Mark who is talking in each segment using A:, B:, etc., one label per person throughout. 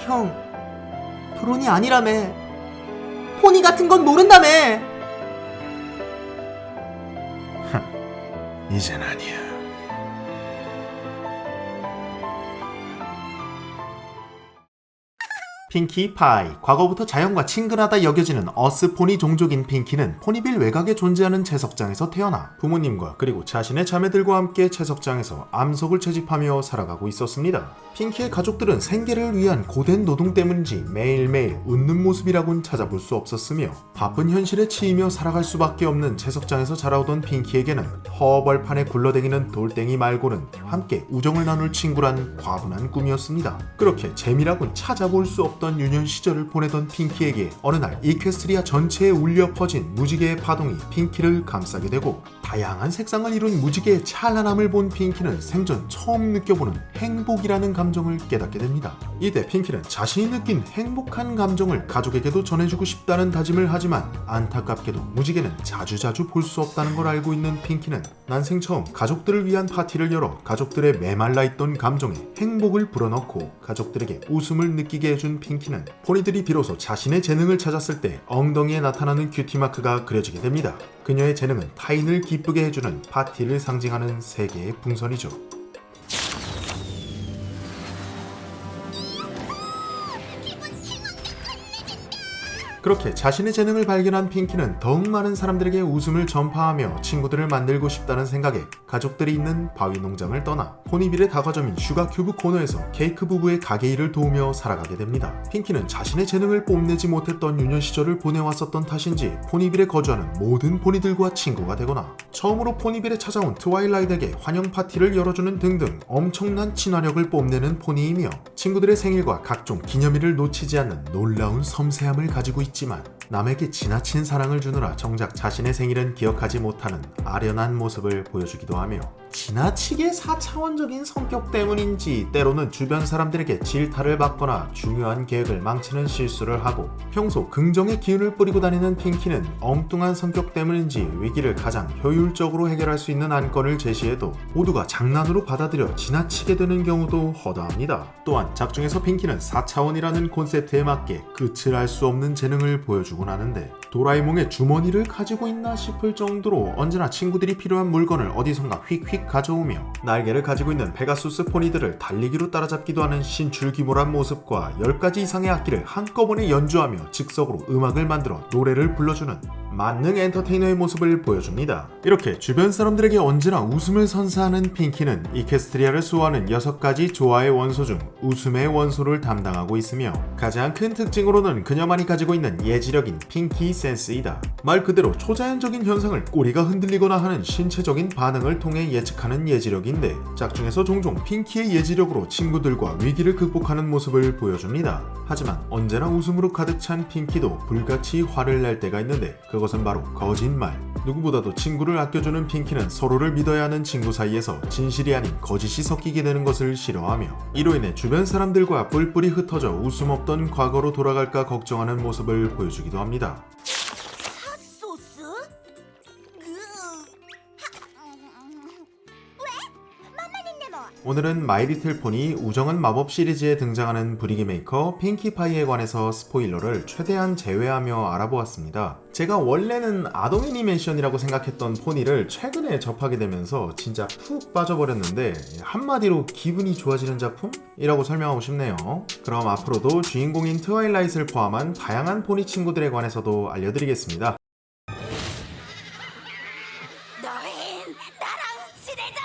A: 형, 드론이 아니라며. 포니 같은 건 모른다며.
B: 이젠 아니야.
A: 핑키 파이. 과거부터 자연과 친근하다 여겨지는 어스 포니 종족인 핑키는 포니빌 외곽에 존재하는 채석장에서 태어나 부모님과 그리고 자신의 자매들과 함께 채석장에서 암석을 채집하며 살아가고 있었습니다. 핑키의 가족들은 생계를 위한 고된 노동 때문인지 매일매일 웃는 모습이라곤 찾아볼 수 없었으며 바쁜 현실에 치이며 살아갈 수밖에 없는 채석장에서 자라오던 핑키에게는 허벌판에 굴러다니는 돌덩이 말고는 함께 우정을 나눌 친구란 과분한 꿈이었습니다. 그렇게 재미라곤 찾아볼 수 없던 유년 시절을 보내던 핑키에게 어느 날 이퀘스트리아 전체에 울려 퍼진 무지개의 파동이 핑키를 감싸게 되고 다양한 색상을 이룬 무지개의 찬란함을 본 핑키는 생전 처음 느껴보는 행복이라는 감정을 깨닫게 됩니다. 이때 핑키는 자신이 느낀 행복한 감정을 가족에게도 전해주고 싶다는 다짐을 하지만 안타깝게도 무지개는 자주자주 볼 수 없다는 걸 알고 있는 핑키는 난생 처음 가족들을 위한 파티를 열어 가족들의 메말라 있던 감정에 행복을 불어넣고 가족들에게 웃음을 느끼게 해준 핑키는 포니들이 비로소 자신의 재능을 찾았을 때 엉덩이에 나타나는 큐티마크가 그려지게 됩니다. 그녀의 재능은 타인을 기쁘게 해주는 파티를 상징하는 세계의 풍선이죠. 그렇게 자신의 재능을 발견한 핑키는 더욱 많은 사람들에게 웃음을 전파하며 친구들을 만들고 싶다는 생각에 가족들이 있는 바위 농장을 떠나 포니빌의 다과점인 슈가큐브 코너에서 케이크 부부의 가게 일을 도우며 살아가게 됩니다. 핑키는 자신의 재능을 뽐내지 못했던 유년 시절을 보내왔었던 탓인지 포니빌에 거주하는 모든 포니들과 친구가 되거나 처음으로 포니빌에 찾아온 트와일라이트에게 환영 파티를 열어주는 등등 엄청난 친화력을 뽐내는 포니이며 친구들의 생일과 각종 기념일을 놓치지 않는 놀라운 섬세함을 가지고 있지만 남에게 지나친 사랑을 주느라 정작 자신의 생일은 기억하지 못하는 아련한 모습을 보여주기도 하며 지나치게 4차원적인 성격 때문인지 때로는 주변 사람들에게 질타를 받거나 중요한 계획을 망치는 실수를 하고 평소 긍정의 기운을 뿌리고 다니는 핑키는 엉뚱한 성격 때문인지 위기를 가장 효율적으로 해결할 수 있는 안건을 제시해도 모두가 장난으로 받아들여 지나치게 되는 경우도 허다합니다. 또한 작중에서 핑키는 4차원이라는 콘셉트에 맞게 끝을 알 수 없는 재능을 보여주곤 하는데 도라에몽의 주머니를 가지고 있나 싶을 정도로 언제나 친구들이 필요한 물건을 어디선가 휙휙 가져오며 날개를 가지고 있는 페가수스 포니들을 달리기로 따라잡기도 하는 신출귀몰한 모습과 10가지 이상의 악기를 한꺼번에 연주하며 즉석으로 음악을 만들어 노래를 불러주는 만능 엔터테이너의 모습을 보여줍니다. 이렇게 주변 사람들에게 언제나 웃음을 선사하는 핑키는 이퀘스트리아를 수호하는 6가지 조화의 원소 중 웃음의 원소를 담당하고 있으며 가장 큰 특징으로는 그녀만이 가지고 있는 예지력인 핑키 센스이다. 말 그대로 초자연적인 현상을 꼬리가 흔들리거나 하는 신체적인 반응을 통해 예측하는 예지력인데 짝중에서 종종 핑키의 예지력으로 친구들과 위기를 극복하는 모습을 보여줍니다. 하지만 언제나 웃음으로 가득 찬 핑키도 불같이 화를 낼 때가 있는데 그것은 바로 거짓말. 누구보다도 친구를 아껴주는 핑키는 서로를 믿어야 하는 친구 사이에서 진실이 아닌 거짓이 섞이게 되는 것을 싫어하며 이로 인해 주변 사람들과 뿔뿔이 흩어져 웃음 없던 과거로 돌아갈까 걱정하는 모습을 보여주기도 합니다.
C: 핫소스? 왜? 맘만 있네 뭐.
A: 오늘은 마이리틀 포니 우정은 마법 시리즈에 등장하는 브리기 메이커 핑키파이에 관해서 스포일러를 최대한 제외하며 알아보았습니다. 제가 원래는 아동 애니메이션이라고 생각했던 포니를 최근에 접하게 되면서 진짜 푹 빠져버렸는데 한마디로 기분이 좋아지는 작품이라고 설명하고 싶네요. 그럼 앞으로도 주인공인 트와일라이트를 포함한 다양한 포니 친구들에 관해서도 알려드리겠습니다.
C: 너흰 나랑 친해져야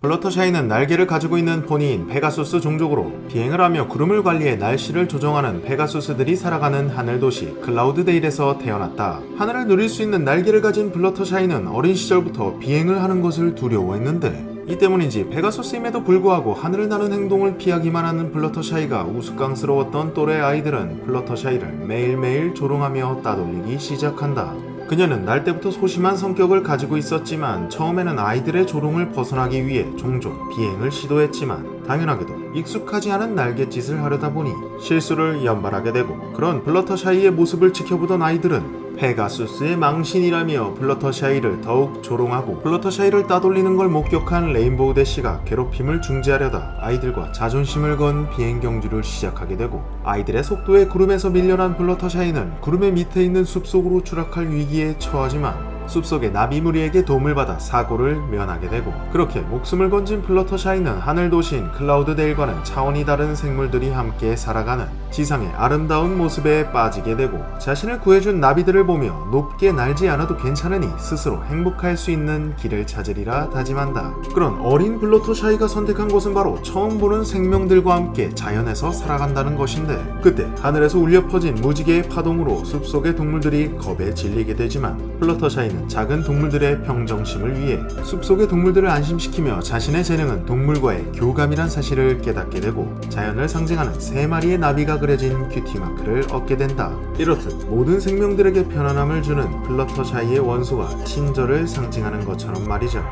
A: 플러터샤이는 날개를 가지고 있는 포니인 페가수스 종족으로 비행을 하며 구름을 관리해 날씨를 조정하는 페가수스들이 살아가는 하늘도시 클라우드데일에서 태어났다. 하늘을 누릴 수 있는 날개를 가진 플러터샤이는 어린 시절부터 비행을 하는 것을 두려워했는데 이 때문인지 페가수스임에도 불구하고 하늘을 나는 행동을 피하기만 하는 플러터샤이가 우스꽝스러웠던 또래 아이들은 플러터샤이를 매일매일 조롱하며 따돌리기 시작한다. 그녀는 날 때부터 소심한 성격을 가지고 있었지만 처음에는 아이들의 조롱을 벗어나기 위해 종종 비행을 시도했지만 당연하게도 익숙하지 않은 날갯짓을 하려다 보니 실수를 연발하게 되고 그런 플러터샤이의 모습을 지켜보던 아이들은 페가수스의 망신이라며 플러터샤이를 더욱 조롱하고 플러터샤이를 따돌리는 걸 목격한 레인보우 대시가 괴롭힘을 중지하려다 아이들과 자존심을 건 비행 경주를 시작하게 되고 아이들의 속도에 구름에서 밀려난 플러터샤이는 구름의 밑에 있는 숲속으로 추락할 위기에 처하지만 숲속의 나비무리에게 도움을 받아 사고를 면하게 되고 그렇게 목숨을 건진 플러터샤이는 하늘 도시인 클라우드데일과는 차원이 다른 생물들이 함께 살아가는 지상의 아름다운 모습에 빠지게 되고 자신을 구해준 나비들을 보며 높게 날지 않아도 괜찮으니 스스로 행복할 수 있는 길을 찾으리라 다짐한다. 그런 어린 플러터샤이가 선택한 곳은 바로 처음 보는 생명들과 함께 자연에서 살아간다는 것인데 그때 하늘에서 울려 퍼진 무지개의 파동으로 숲속의 동물들이 겁에 질리게 되지만 플러터샤이는 작은 동물들의 평정심을 위해 숲속의 동물들을 안심시키며 자신의 재능은 동물과의 교감이란 사실을 깨닫게 되고 자연을 상징하는 3마리의 나비가 그려진 큐티마크를 얻게 된다. 이렇듯 모든 생명들에게 편안함을 주는 플러터샤이의 원소가 친절을 상징하는 것처럼 말이죠.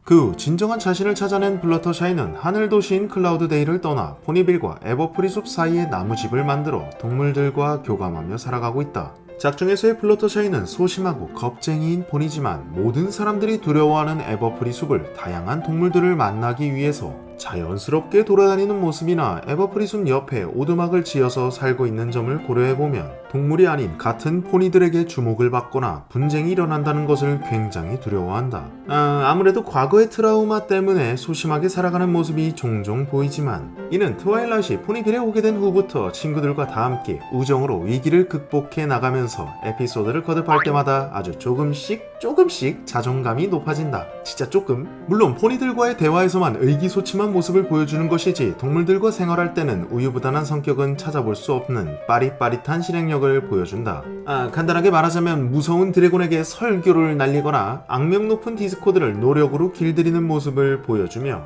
A: 그 후 진정한 자신을 찾아낸 플러터샤이는 하늘 도시인 클라우드데일을 떠나 포니빌과 에버프리 숲 사이에 나무집을 만들어 동물들과 교감하며 살아가고 있다. 작중에서의 플러터샤이는 소심하고 겁쟁이인 폰이지만 모든 사람들이 두려워하는 에버프리 숲을 다양한 동물들을 만나기 위해서 자연스럽게 돌아다니는 모습이나 에버프리 숲 옆에 오두막을 지어서 살고 있는 점을 고려해보면 동물이 아닌 같은 포니들에게 주목을 받거나 분쟁이 일어난다는 것을 굉장히 두려워한다. 아무래도 과거의 트라우마 때문에 소심하게 살아가는 모습이 종종 보이지만 이는 트와일라이트이 포니빌에 오게 된 후부터 친구들과 다 함께 우정으로 위기를 극복해 나가면서 에피소드를 거듭할 때마다 아주 조금씩 자존감이 높아진다. 진짜 조금. 물론 포니들과의 대화에서만 의기소침한 모습을 보여주는 것이지 동물들과 생활할 때는 우유부단한 성격은 찾아볼 수 없는 빠릿빠릿한 실행력을 보여준다. 간단하게 말하자면 무서운 드래곤에게 설교를 날리거나 악명 높은 디스코드를 노력으로 길들이는 모습을 보여주며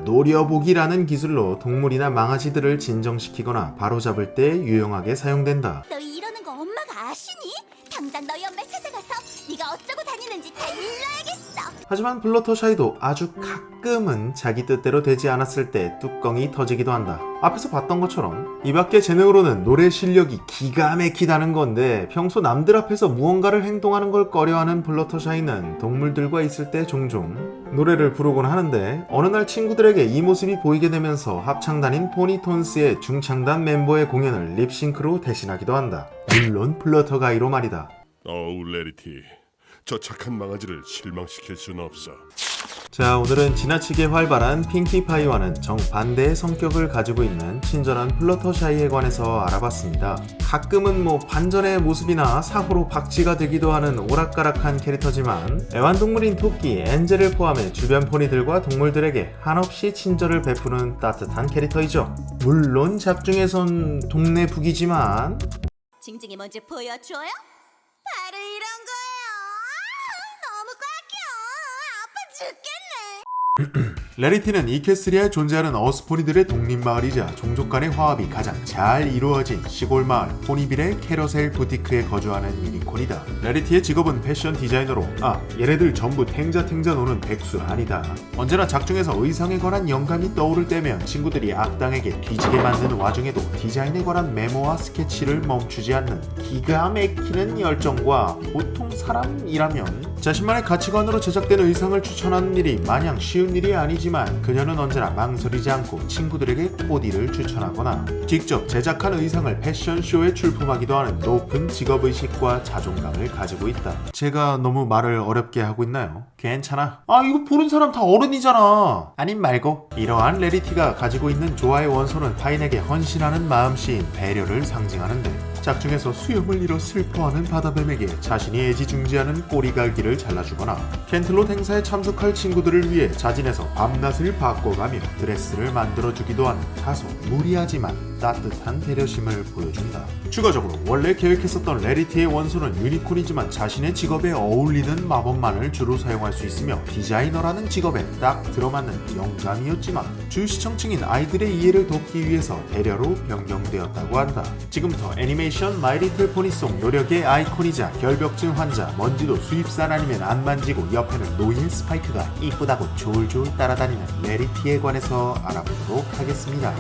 A: 노려보기라는 기술로 동물이나 망아지들을 진정시키거나 바로잡을 때 유용하게 사용된다.
C: 너 이러는 거 엄마가 아시니? 당장 너희 엄마 찾아가서 네가 어쩌고 다니는지 다 일러야겠어.
A: 하지만 플러터샤이도 아주 가끔은 자기 뜻대로 되지 않았을 때 뚜껑이 터지기도 한다. 앞에서 봤던 것처럼 이 밖의 재능으로는 노래 실력이 기가 막히다는 건데 평소 남들 앞에서 무언가를 행동하는 걸 꺼려하는 플러터샤이는 동물들과 있을 때 종종 노래를 부르곤 하는데 어느 날 친구들에게 이 모습이 보이게 되면서 합창단인 포니톤스의 중창단 멤버의 공연을 립싱크로 대신하기도 한다. 물론 플러터가이로 말이다.
B: 어우 레리티, 저 착한 망아지를 실망시킬 수는 없어.
A: 자, 오늘은 지나치게 활발한 핑키파이와는 정반대의 성격을 가지고 있는 친절한 플러터샤이에 관해서 알아봤습니다. 가끔은 반전의 모습이나 사고로 박쥐가 되기도 하는 오락가락한 캐릭터지만 애완동물인 토끼, 엔젤을 포함해 주변 포니들과 동물들에게 한없이 친절을 베푸는 따뜻한 캐릭터이죠. 물론 작중에선 동네 북이지만
C: 징징이 뭔지 보여줘요? 바로 이런 거예요. 너무 꽉 껴. 아파 죽겠네.
A: 레리티는 이케스리아에 존재하는 어스포니들의 독립마을이자 종족 간의 화합이 가장 잘 이루어진 시골 마을 포니빌의 캐러셀 부티크에 거주하는 유니콘이다. 레리티의 직업은 패션 디자이너로 얘네들 전부 탱자 노는 백수 아니다. 언제나 작중에서 의상에 관한 영감이 떠오를 때면 친구들이 악당에게 뒤지게 만드는 와중에도 디자인에 관한 메모와 스케치를 멈추지 않는 기가 막히는 열정과 보통 사람이라면 자신만의 가치관으로 제작된 의상을 추천하는 일이 마냥 쉬운 일이 아니지만 그녀는 언제나 망설이지 않고 친구들에게 코디를 추천하거나 직접 제작한 의상을 패션쇼에 출품하기도 하는 높은 직업의식과 자존감을 가지고 있다. 제가 너무 말을 어렵게 하고 있나요? 괜찮아. 이거 보는 사람 다 어른이잖아. 아님 말고. 이러한 레리티가 가지고 있는 조화의 원소는 타인에게 헌신하는 마음씨인 배려를 상징하는데 작중에서 수염을 잃어 슬퍼하는 바다뱀에게 자신이 애지중지하는 꼬리갈기를 잘라주거나 켄틀롯 행사에 참석할 친구들을 위해 자진해서 밤낮을 바꿔가며 드레스를 만들어주기도 하는 다소 무리하지만 따뜻한 배려심을 보여준다. 추가적으로 원래 계획했었던 레리티의 원소는 유니콘이지만 자신의 직업에 어울리는 마법만을 주로 사용할 수 있으며 디자이너라는 직업에 딱 들어맞는 영감이었지만 주 시청층인 아이들의 이해를 돕기 위해서 배려로 변경되었다고 한다. 지금부터 애니메이션 마이 리틀 포니 속 노력의 아이콘이자 결벽증 환자 먼지도 수입산 아니면 안 만지고 옆에는 노예 스파이크가 이쁘다고 졸졸 따라다니는 레리티에 관해서 알아보도록 하겠습니다.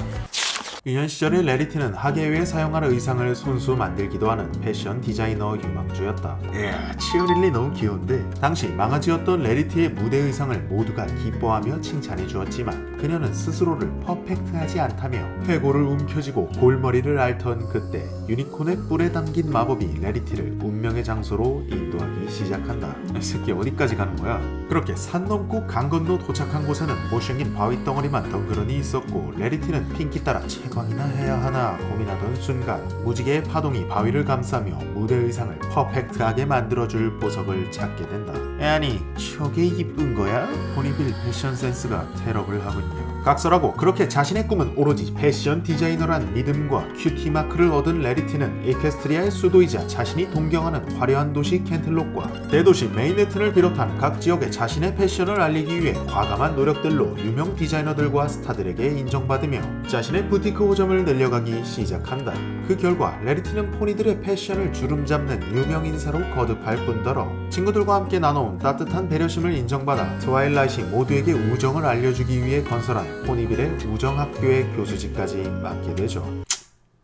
A: 유년 시절의 레리티는 하계회에 사용할 의상을 손수 만들기도 하는 패션 디자이너 유망주였다. 이야, 치어릴리 너무 귀여운데 당시 망아지였던 레리티의 무대 의상을 모두가 기뻐하며 칭찬해 주었지만 그녀는 스스로를 퍼펙트하지 않다며 회고를 움켜쥐고 골머리를 앓던 그때 유니콘의 뿔에 담긴 마법이 레리티를 운명의 장소로 인도하기 시작한다. 이 새끼 어디까지 가는 거야? 그렇게 산 넘고 강 건너 도착한 곳에는 못생긴 바위 덩어리만 덩그러니 있었고 레리티는 핑키 따라 채광이나 해야 하나 고민하던 순간 무지개의 파동이 바위를 감싸며 무대 의상을 퍼펙트하게 만들어줄 보석을 찾게 된다. 아니 저게 이쁜 거야? 포니빌 패션 센스가 테러블 하군요. 각설하고 그렇게 자신의 꿈은 오로지 패션 디자이너란 믿음과 큐티 마크를 얻은 레리티는 이퀘스트리아의 수도이자 자신이 동경하는 화려한 도시 켄틀록과 대도시 메인해튼을 비롯한 각 지역의 자신의 패션을 알리기 위해 과감한 노력들로 유명 디자이너들과 스타들에게 인정받으며 자신의 부티크 호점을 늘려가기 시작한다. 그 결과 레리티는 포니들의 패션을 주름잡는 유명 인사로 거듭할 뿐더러 친구들과 함께 나눠온 따뜻한 배려심을 인정받아 트와일라이트 모두에게 우정을 알려주기 위해 건설한 포니빌의 우정학교의 교수직까지 맡게 되죠.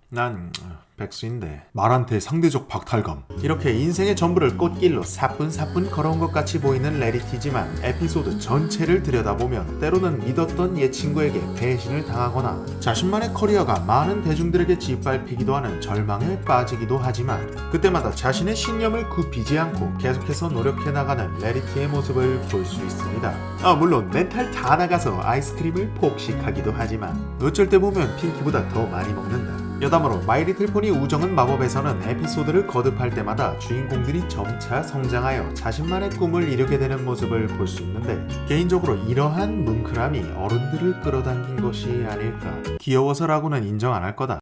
A: 난 백수인데 말한테 상대적 박탈감. 이렇게 인생의 전부를 꽃길로 사뿐사뿐 걸어온 것 같이 보이는 레리티지만 에피소드 전체를 들여다보면 때로는 믿었던 옛 친구에게 배신을 당하거나 자신만의 커리어가 많은 대중들에게 짓밟히기도 하는 절망에 빠지기도 하지만 그때마다 자신의 신념을 굽히지 않고 계속해서 노력해 나가는 레리티의 모습을 볼 수 있습니다. 물론 멘탈 다 나가서 아이스크림을 폭식하기도 하지만 어쩔 때 보면 핑키보다 더 많이 먹는다. 여담으로 마이 리틀 포니 우정은 마법에서는 에피소드를 거듭할 때마다 주인공들이 점차 성장하여 자신만의 꿈을 이루게 되는 모습을 볼 수 있는데 개인적으로 이러한 뭉클함이 어른들을 끌어당긴 것이 아닐까. 귀여워서라고는 인정 안 할 거다.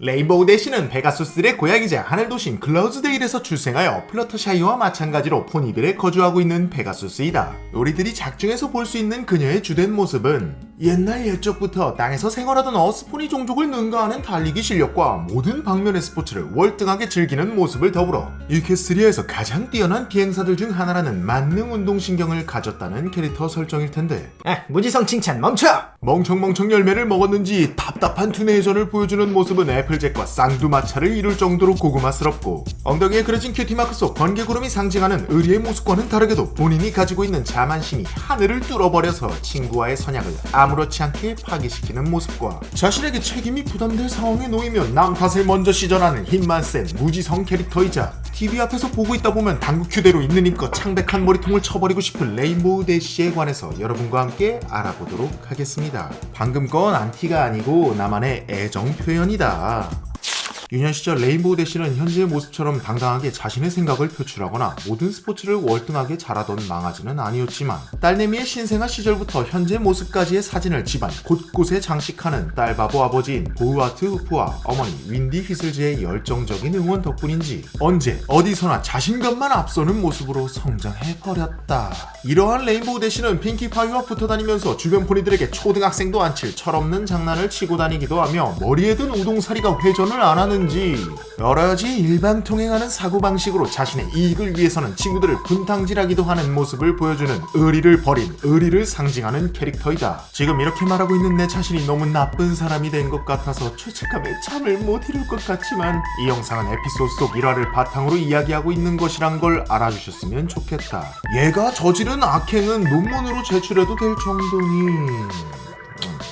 A: 레인보우 대시는 페가수스의 고향이자 하늘도시인 클라우즈데일에서 출생하여 플러터샤이어와 마찬가지로 포니빌에 거주하고 있는 페가수스이다. 우리들이 작중에서 볼 수 있는 그녀의 주된 모습은 옛날 옛적부터 땅에서 생활하던 어스포니 종족을 능가하는 달리기 실력과 모든 방면의 스포츠를 월등하게 즐기는 모습을 더불어 이퀘스트리아에서 가장 뛰어난 비행사들 중 하나라는 만능 운동신경을 가졌다는 캐릭터 설정일 텐데
D: 무지성 칭찬 멈춰!
A: 멍청멍청 열매를 먹었는지 답답한 투네이션을 보여주는 모습은 애플잭과 쌍두마차를 이룰 정도로 고구마스럽고 엉덩이에 그려진 큐티마크 속 번개구름이 상징하는 의리의 모습과는 다르게도 본인이 가지고 있는 자만심이 하늘을 뚫어버려서 친구와의 선약을 아무렇지 않게 파기시키는 모습과 자신에게 책임이 부담될 상황에 놓이면 남 탓을 먼저 시전하는 힘만 센 무지성 캐릭터이자 TV 앞에서 보고 있다 보면 당구 큐대로 있는 힘껏 창백한 머리통을 쳐버리고 싶은 레인보우 대시에 관해서 여러분과 함께 알아보도록 하겠습니다. 방금 건 안티가 아니고 나만의 애정 표현이다. 유년 시절 레인보우 대시는 현재의 모습처럼 당당하게 자신의 생각을 표출하거나 모든 스포츠를 월등하게 잘하던 망아지는 아니었지만 딸내미의 신생아 시절부터 현재 모습까지의 사진을 집안 곳곳에 장식하는 딸바보 아버지인 보우아트 후프와 어머니 윈디 휘슬즈의 열정적인 응원 덕분인지 언제 어디서나 자신감만 앞서는 모습으로 성장해버렸다. 이러한 레인보우 대시는 핑키파이와 붙어다니면서 주변 포니들에게 초등학생도 안 칠 철없는 장난을 치고 다니기도 하며 머리에 든 우동사리가 회전을 안 하는 여러 가지 일방통행하는 사고방식으로 자신의 이익을 위해서는 친구들을 분탕질하기도 하는 모습을 보여주는 의리를 버린 의리를 상징하는 캐릭터이다. 지금 이렇게 말하고 있는 내 자신이 너무 나쁜 사람이 된 것 같아서 죄책감에 잠을 못 이룰 것 같지만 이 영상은 에피소드 속 일화를 바탕으로 이야기하고 있는 것이란 걸 알아주셨으면 좋겠다. 얘가 저지른 악행은 논문으로 제출해도 될 정도니...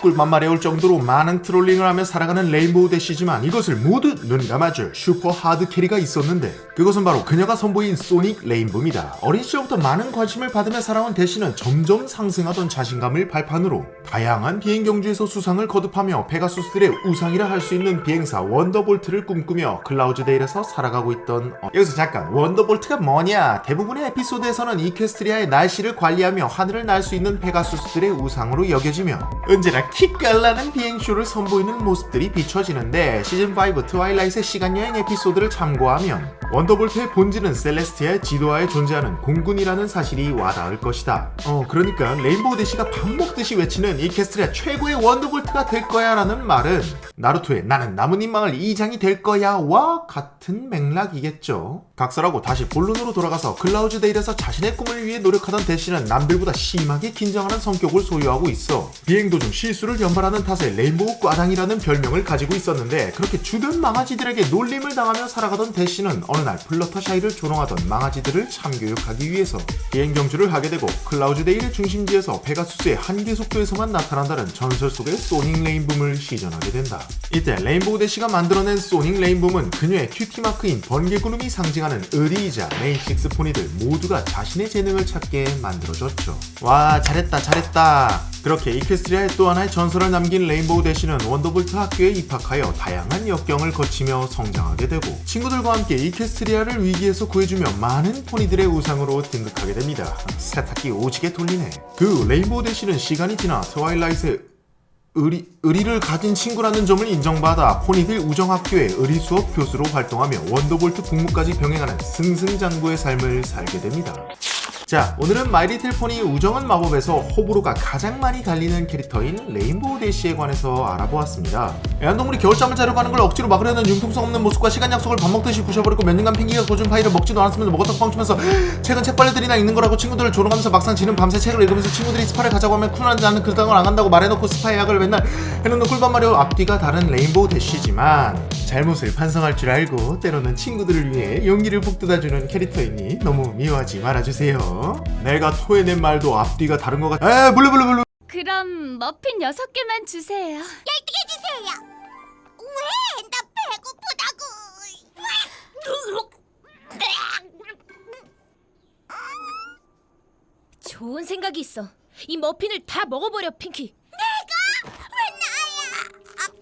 A: 꿀만 마려울 정도로 많은 트롤링을 하며 살아가는 레인보우 대시지만 이것을 모두 눈 감아줄 슈퍼 하드 캐리가 있었는데 그것은 바로 그녀가 선보인 소닉 레인보입니다. 어린 시절부터 많은 관심을 받으며 살아온 대시는 점점 상승하던 자신감을 발판으로 다양한 비행 경주에서 수상을 거듭하며 페가수스들의 우상이라 할 수 있는 비행사 원더볼트를 꿈꾸며 클라우즈데일에서 살아가고 있던 여기서 잠깐 원더볼트가 뭐냐? 대부분의 에피소드에서는 이퀘스트리아의 날씨를 관리하며 하늘을 날 수 있는 페가수스들의 우상으로 여겨지며 언제나 진짜 기깔나는 비행쇼를 선보이는 모습들이 비춰지는데 시즌5 트와일라이트의 시간여행 에피소드를 참고하면 원더볼트의 본질은 셀레스티아의 지도하에 존재하는 공군이라는 사실이 와닿을 것이다. 그러니까 레인보우 대시가 밥 먹듯이 외치는 이케스트리아 최고의 원더볼트가 될 거야 라는 말은 나루토의 나는 나뭇잎마을 2장이 될 거야 와 같은 맥락이겠죠. 각설하고 다시 본론으로 돌아가서 클라우즈데일에서 자신의 꿈을 위해 노력하던 대시는 남들보다 심하게 긴장하는 성격을 소유하고 있어. 비행 도중 실수를 연발하는 탓에 레인보우 꽈당이라는 별명을 가지고 있었는데 그렇게 주변 망아지들에게 놀림을 당하며 살아가던 대시는 어느 날 플러터샤이를 조롱하던 망아지들을 참교육하기 위해서 비행 경주를 하게 되고 클라우즈데일의 중심지에서 페가수스의 한계 속도에서만 나타난다는 전설 속의 소닉 레인붐을 시전하게 된다. 이때 레인보우 대시가 만들어낸 소닉 레인붐은 그녀의 큐티마크인 번개구름이 상징하는 의리이자 메인6 포니들 모두가 자신의 재능을 찾게 만들어줬죠. 와 잘했다. 그렇게 이퀘스트리아의 또 하나의 전설을 남긴 레인보우 대시는 원더볼트 학교에 입학하여 다양한 역경을 거치며 성장하게 되고 친구들과 함께 이퀘스트리아를 위기에서 구해주며 많은 포니들의 우상으로 등극하게 됩니다. 세탁기 오지게 돌리네. 그 레인보우 대시는 시간이 지나 트와일라이트의 의리를 가진 친구라는 점을 인정받아 포니들 우정학교의 의리 수업 교수로 활동하며 원더볼트 복무까지 병행하는 승승장구의 삶을 살게 됩니다. 자, 오늘은 마이리틀 포니 우정은 마법에서 호불호가 가장 많이 갈리는 캐릭터인 레인보우 대시에 관해서 알아보았습니다. 애완동물이 겨울잠을 자려고 하는 걸 억지로 막으려는 융통성 없는 모습과 시간 약속을 밥 먹듯이 부셔버리고 몇 년간 펭귄이가 고준 파이를 먹지도 않았으면서 먹었다고 뻥치면서 최근 책벌레들이나 읽는 거라고 친구들을 조롱하면서 막상 지는 밤새 책을 읽으면서 친구들이 스파를 가자고 하면 쿨하지 않은 그 당을 안 간다고 말해놓고 스파의 약을 맨날 해놓는 꿀밤 마려 앞뒤가 다른 레인보우 대시지만 잘못을 반성할 줄 알고 때로는 친구들을 위해 용기를 북돋아주는 캐릭터이니 너무 미워하지 말아주세요. 내가 토해낸 말도 앞뒤가 다른 것 같아. 물르.
C: 그럼 머핀 6개만 주세요. 12개 주세요. 왜? 나 배고프다고.
E: 좋은 생각이 있어. 이 머핀을 다 먹어버려, 핑키.
C: 왜 나야?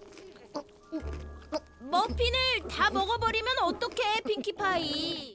E: 머핀을 다 먹어버리면 어떡해, 핑키파이.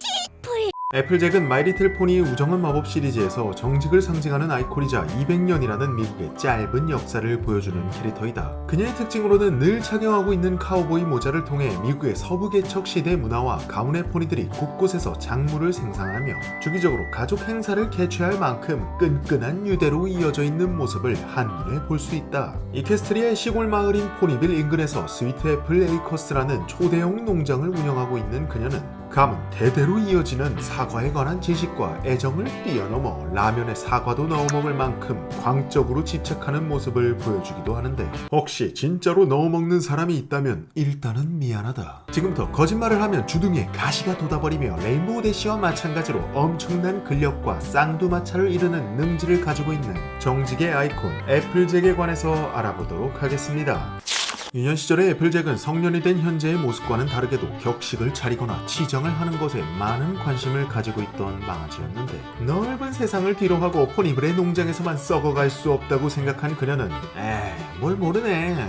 A: 애플잭은 마이리틀 포니 우정은 마법 시리즈에서 정직을 상징하는 아이콘이자 200년이라는 미국의 짧은 역사를 보여주는 캐릭터이다. 그녀의 특징으로는 늘 착용하고 있는 카우보이 모자를 통해 미국의 서부 개척 시대 문화와 가문의 포니들이 곳곳에서 작물을 생산하며 주기적으로 가족 행사를 개최할 만큼 끈끈한 유대로 이어져 있는 모습을 한눈에 볼 수 있다. 이퀘스트리아의 시골 마을인 포니빌 인근에서 스위트 애플 에이커스라는 초대형 농장을 운영하고 있는 그녀는 가문 대대로 이어지는 사과에 관한 지식과 애정을 뛰어넘어 라면에 사과도 넣어 먹을 만큼 광적으로 집착하는 모습을 보여주기도 하는데 혹시 진짜로 넣어 먹는 사람이 있다면 일단은 미안하다. 지금부터 거짓말을 하면 주둥이에 가시가 돋아버리며 레인보우 대시와 마찬가지로 엄청난 근력과 쌍두마차를 이루는 능지를 가지고 있는 정직의 아이콘 애플잭에 관해서 알아보도록 하겠습니다. 유년 시절의 애플잭은 성년이 된 현재의 모습과는 다르게도 격식을 차리거나 치장을 하는 것에 많은 관심을 가지고 있던 망아지였는데 넓은 세상을 뒤로하고 포니블의 농장에서만 썩어갈 수 없다고 생각한 그녀는 뭘 모르네.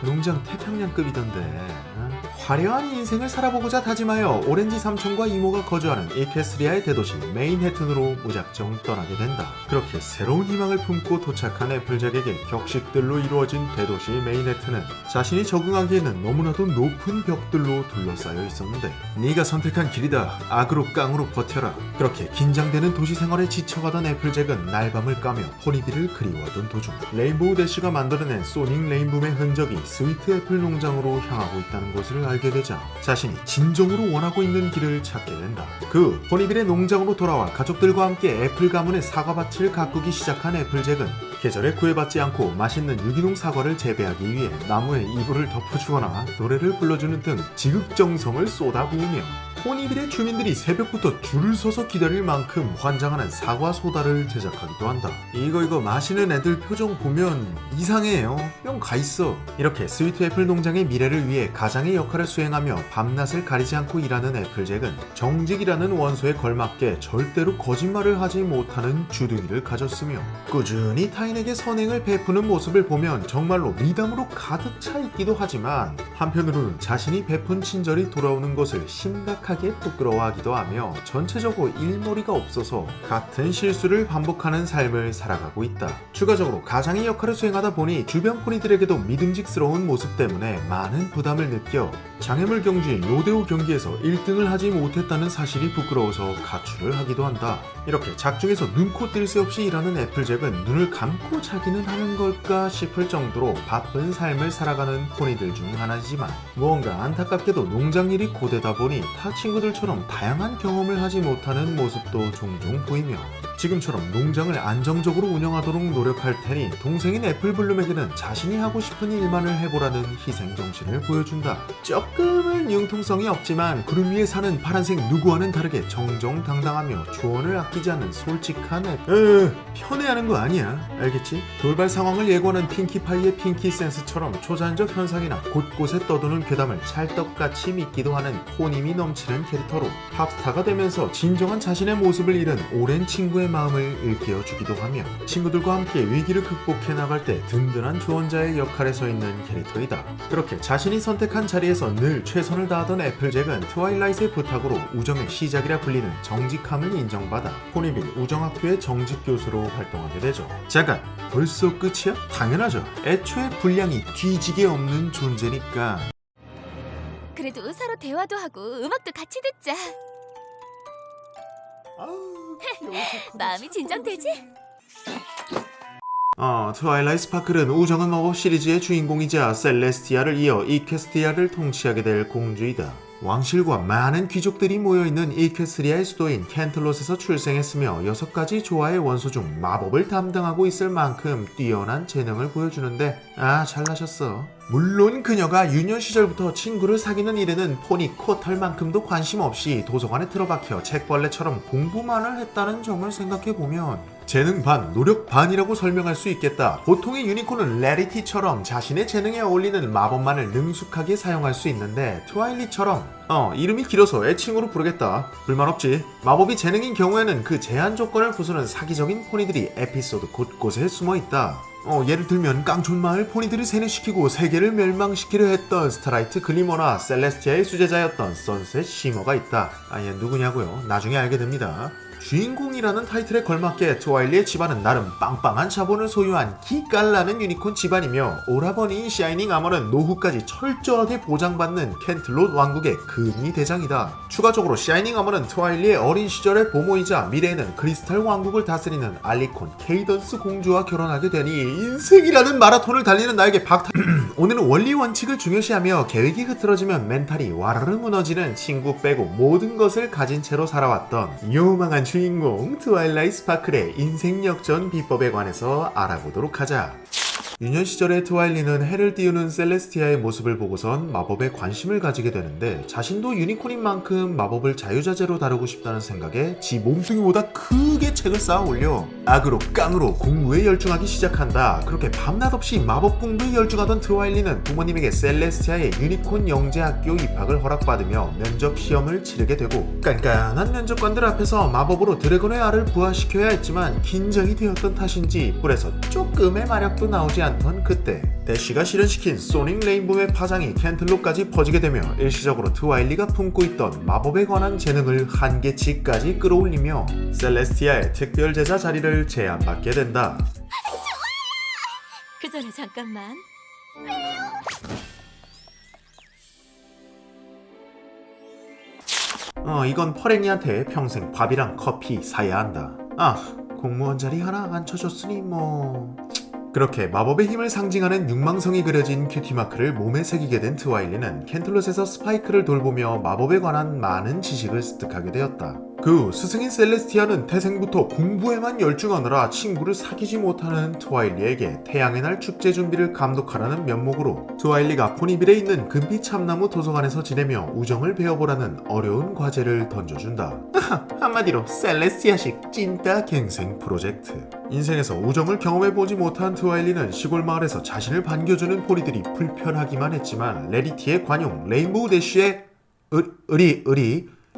A: 농장 태평양급이던데. 화려한 인생을 살아보고자 다짐하여 오렌지 삼촌과 이모가 거주하는 이퀘스트리아의 대도시 메인해튼으로 무작정 떠나게 된다. 그렇게 새로운 희망을 품고 도착한 애플잭에게 격식들로 이루어진 대도시 메인해튼은 자신이 적응하기에는 너무나도 높은 벽들로 둘러싸여 있었는데 네가 선택한 길이다. 악으로 깡으로 버텨라. 그렇게 긴장되는 도시 생활에 지쳐가던 애플잭은 날밤을 까며 포니비를 그리워하던 도중 레인보우 대시가 만들어낸 소닉 레인붐의 흔적이 스위트 애플 농장으로 향하고 있다는 것을 알게 되자 자신이 진정으로 원하고 있는 길을 찾게 된다. 그 포니빌의 농장으로 돌아와 가족들과 함께 애플 가문의 사과밭을 가꾸기 시작한 애플잭은 계절에 구애받지 않고 맛있는 유기농 사과를 재배하기 위해 나무에 이불을 덮어주거나 노래를 불러주는 등 지극정성을 쏟아부으며 포니빌의 주민들이 새벽부터 줄을 서서 기다릴 만큼 환장하는 사과 소다를 제작하기도 한다. 이거 마시는 애들 표정 보면 이상해요. 뿅 가있어. 이렇게 스위트 애플 농장의 미래를 위해 가장의 역할을 수행하며 밤낮을 가리지 않고 일하는 애플잭은 정직이라는 원소에 걸맞게 절대로 거짓말을 하지 못하는 주둥이를 가졌으며 꾸준히 타인에게 선행을 베푸는 모습을 보면 정말로 미담으로 가득 차 있기도 하지만 한편으로는 자신이 베푼 친절이 돌아오는 것을 심각하게 끔찍하게 부끄러워하기도 하며 전체적으로 일머리가 없어서 같은 실수를 반복하는 삶을 살아가고 있다. 추가적으로 가장의 역할을 수행하다 보니 주변 포니들에게도 믿음직스러운 모습 때문에 많은 부담을 느껴 장애물 경주인 로데오 경기에서 1등을 하지 못했다는 사실이 부끄러워서 가출을 하기도 한다. 이렇게 작중에서 눈코 뜰 새 없이 일하는 애플잭은 눈을 감고 자기는 하는 걸까 싶을 정도로 바쁜 삶을 살아가는 포니들 중 하나이지만 무언가 안타깝게도 농장 일이 고되다 보니 타 친구들처럼 다양한 경험을 하지 못하는 모습도 종종 보이며 지금처럼 농장을 안정적으로 운영하도록 노력할 테니 동생인 애플블룸에게는 자신이 하고 싶은 일만을 해보라는 희생정신을 보여준다. 조금은 융통성이 없지만 구름 위에 사는 파란색 누구와는 다르게 정정당당하며 조언을 아끼지 않는 솔직한 애플. 편애하는 거 아니야, 알겠지? 돌발 상황을 예고하는 핑키파이의 핑키센스처럼 초자연적 현상이나 곳곳에 떠도는 괴담을 찰떡같이 믿기도 하는 혼임이 넘치는 캐릭터로 팝스타가 되면서 진정한 자신의 모습을 잃은 오랜 친구의 마음을 일깨워주기도 하며 친구들과 함께 위기를 극복해 나갈 때 든든한 조언자의 역할에 서 있는 캐릭터이다. 그렇게 자신이 선택한 자리에서 늘 최선을 다하던 애플잭은 트와일라이트의 부탁으로 우정의 시작이라 불리는 정직함을 인정받아 포니빌 우정학교의 정직 교수로 활동하게 되죠. 잠깐, 벌써 끝이야? 당연하죠. 애초에 분량이 뒤지게 없는 존재니까.
C: 그래도 서로 대화도 하고 음악도 같이 듣자. 마음이 진정되지?
A: 트와일라이트 스파클은 우정은 마법 시리즈의 주인공이자 셀레스티아를 이어 이퀘스트리아를 통치하게 될 공주이다. 왕실과 많은 귀족들이 모여있는 이퀘스트리아의 수도인 켄틀롯에서 출생했으며 6가지 조화의 원소 중 마법을 담당하고 있을 만큼 뛰어난 재능을 보여주는데 잘나셨어. 물론 그녀가 유년 시절부터 친구를 사귀는 일에는 포니 코털만큼도 관심 없이 도서관에 틀어박혀 책벌레처럼 공부만을 했다는 점을 생각해보면 재능 반, 노력 반이라고 설명할 수 있겠다. 보통의 유니콘은 레리티처럼 자신의 재능에 어울리는 마법만을 능숙하게 사용할 수 있는데 트와일리처럼 이름이 길어서 애칭으로 부르겠다. 불만 없지? 마법이 재능인 경우에는 그 제한 조건을 부수는 사기적인 포니들이 에피소드 곳곳에 숨어있다. 예를 들면 깡촌마을 포니들을 세뇌시키고 세계를 멸망시키려 했던 스타라이트 글리머나 셀레스티아의 수제자였던 선셋 시머가 있다. 얘 누구냐고요? 나중에 알게 됩니다. 주인공이라는 타이틀에 걸맞게 트와일리의 집안은 나름 빵빵한 자본을 소유한 기깔나는 유니콘 집안이며 오라버니인 샤이닝 아머는 노후까지 철저하게 보장받는 켄틀롯 왕국의 금이 대장이다. 추가적으로 샤이닝 아머는 트와일리의 어린 시절의 보모이자 미래에는 크리스탈 왕국을 다스리는 알리콘 케이던스 공주와 결혼하게 되니 인생이라는 마라톤을 달리는 나에게 오늘은 원리 원칙을 중요시하며 계획이 흐트러지면 멘탈이 와르르 무너지는 친구 빼고 모든 것을 가진 채로 살아왔던 요망한 주인공 트와일라이트 스파클의 인생 역전 비법에 관해서 알아보도록 하자. 유년 시절의 트와일리는 해를 띄우는 셀레스티아의 모습을 보고선 마법에 관심을 가지게 되는데 자신도 유니콘인 만큼 마법을 자유자재로 다루고 싶다는 생각에 지 몸뚱이보다 크게 책을 쌓아 올려 악으로 깡으로 공부에 열중하기 시작한다. 그렇게 밤낮 없이 마법 공부에 열중하던 트와일리는 부모님에게 셀레스티아의 유니콘 영재학교 입학을 허락받으며 면접 시험을 치르게 되고 깐깐한 면접관들 앞에서 마법으로 드래곤의 알을 부화시켜야 했지만 긴장이 되었던 탓인지 뿔에서 조금의 마력도 나오지 않던 그때 대쉬가 실현시킨 소닉 레인보의 파장이 켄틀롯까지 퍼지게 되며 일시적으로 트와일리가 품고 있던 마법에 관한 재능을 한계치까지 끌어올리며 셀레스티아의 특별 제자 자리를 제안받게 된다.
C: 그 전에 잠깐만.
A: 이건 퍼랭이한테 평생 밥이랑 커피 사야 한다. 공무원 자리 하나 안 쳐줬으니 뭐... 그렇게 마법의 힘을 상징하는 육망성이 그려진 큐티마크를 몸에 새기게 된 트와일리는 켄틀롯에서 스파이크를 돌보며 마법에 관한 많은 지식을 습득하게 되었다. 그 후 스승인 셀레스티아는 태생부터 공부에만 열중하느라 친구를 사귀지 못하는 트와일리에게 태양의 날 축제 준비를 감독하라는 면목으로 트와일리가 포니빌에 있는 금빛 참나무 도서관에서 지내며 우정을 배워보라는 어려운 과제를 던져준다. 한마디로 셀레스티아식 찐따 갱생 프로젝트. 인생에서 우정을 경험해보지 못한 트와일리는 시골 마을에서 자신을 반겨주는 포니들이 불편하기만 했지만 레리티의 관용 레인보우 대쉬의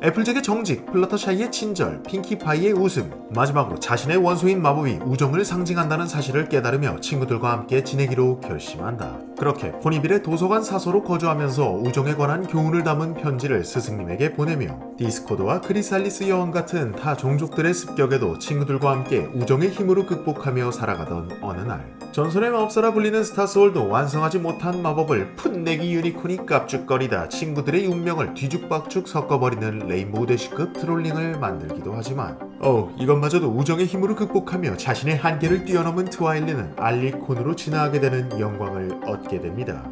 A: 애플잭의 정직, 플러터샤이의 친절, 핑키파이의 웃음, 마지막으로 자신의 원소인 마법이 우정을 상징한다는 사실을 깨달으며 친구들과 함께 지내기로 결심한다. 그렇게 포니빌의 도서관 사서로 거주하면서 우정에 관한 교훈을 담은 편지를 스승님에게 보내며 디스코드와 크리살리스 여왕 같은 타 종족들의 습격에도 친구들과 함께 우정의 힘으로 극복하며 살아가던 어느 날, 전설의 마법사라 불리는 스타스월도 완성하지 못한 마법을 풋내기 유니콘이 깝죽거리다 친구들의 운명을 뒤죽박죽 섞어버리는 레인보우 대시급 트롤링을 만들기도 하지만 이것마저도 우정의 힘으로 극복하며 자신의 한계를 뛰어넘은 트와일리는 알리콘으로 진화하게 되는 영광을 얻게 됩니다.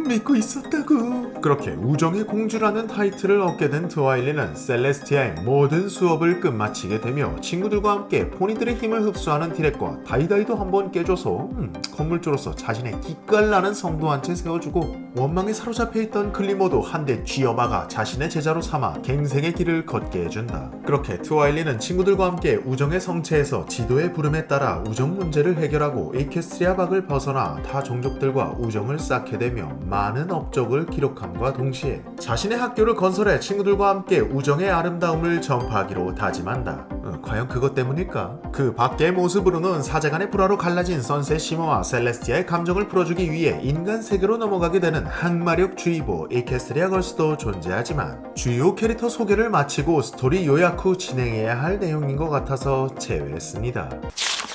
A: 믿고 있었다고. 그렇게 우정의 공주라는 타이틀을 얻게 된 트와일리는 셀레스티아의 모든 수업을 끝마치게 되며 친구들과 함께 포니들의 힘을 흡수하는 디렉과 다이다이도 한번 깨줘서 건물주로서 자신의 기깔나는 성도 한 채 세워주고 원망에 사로잡혀 있던 클리모도 한 대 쥐어박아 자신의 제자로 삼아 갱생의 길을 걷게 해준다. 그렇게 트와일리는 친구들과 함께 우정의 성체에서 지도의 부름에 따라 우정 문제를 해결하고 에케스트리아 박을 벗어나 타 종족들과 우정을 쌓게 되며 많은 업적을 기록함과 동시에 자신의 학교를 건설해 친구들과 함께 우정의 아름다움을 전파하기로 다짐한다. 과연 그것 때문일까? 그 밖의 모습으로는 사제간의 불화로 갈라진 선셋 시머와 셀레스티아의 감정을 풀어주기 위해 인간 세계로 넘어가게 되는 항마력 주의보 에케스트리아 걸스도 존재하지만 주요 캐릭터 소개를 마치고 스토리 요약 후 진행해야 할 내용인 것 같아서 제외했습니다.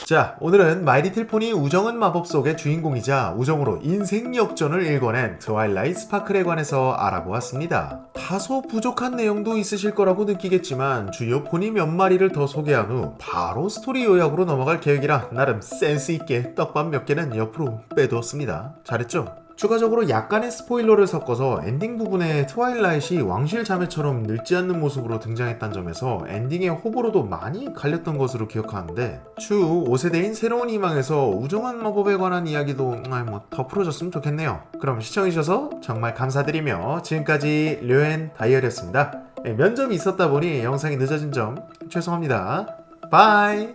A: 자, 오늘은 마이리틀 포니 우정은 마법 속의 주인공이자 우정으로 인생 역전을 일궈낸 트와일라이트 스파클에 관해서 알아보았습니다. 다소 부족한 내용도 있으실 거라고 느끼겠지만 주요 포니 몇 마리를 더 소개한 후 바로 스토리 요약으로 넘어갈 계획이라 나름 센스있게 떡밥 몇 개는 옆으로 빼두었습니다. 잘했죠? 추가적으로 약간의 스포일러를 섞어서 엔딩 부분에 트와일라이트이 왕실 자매처럼 늙지 않는 모습으로 등장했다는 점에서 엔딩의 호불호도 많이 갈렸던 것으로 기억하는데 추후 5세대인 새로운 희망에서 우정한 마법에 관한 이야기도 더 풀어줬으면 좋겠네요. 그럼 시청해주셔서 정말 감사드리며 지금까지 류엔 다이어리였습니다. 면접이 있었다 보니 영상이 늦어진 점 죄송합니다. 바이.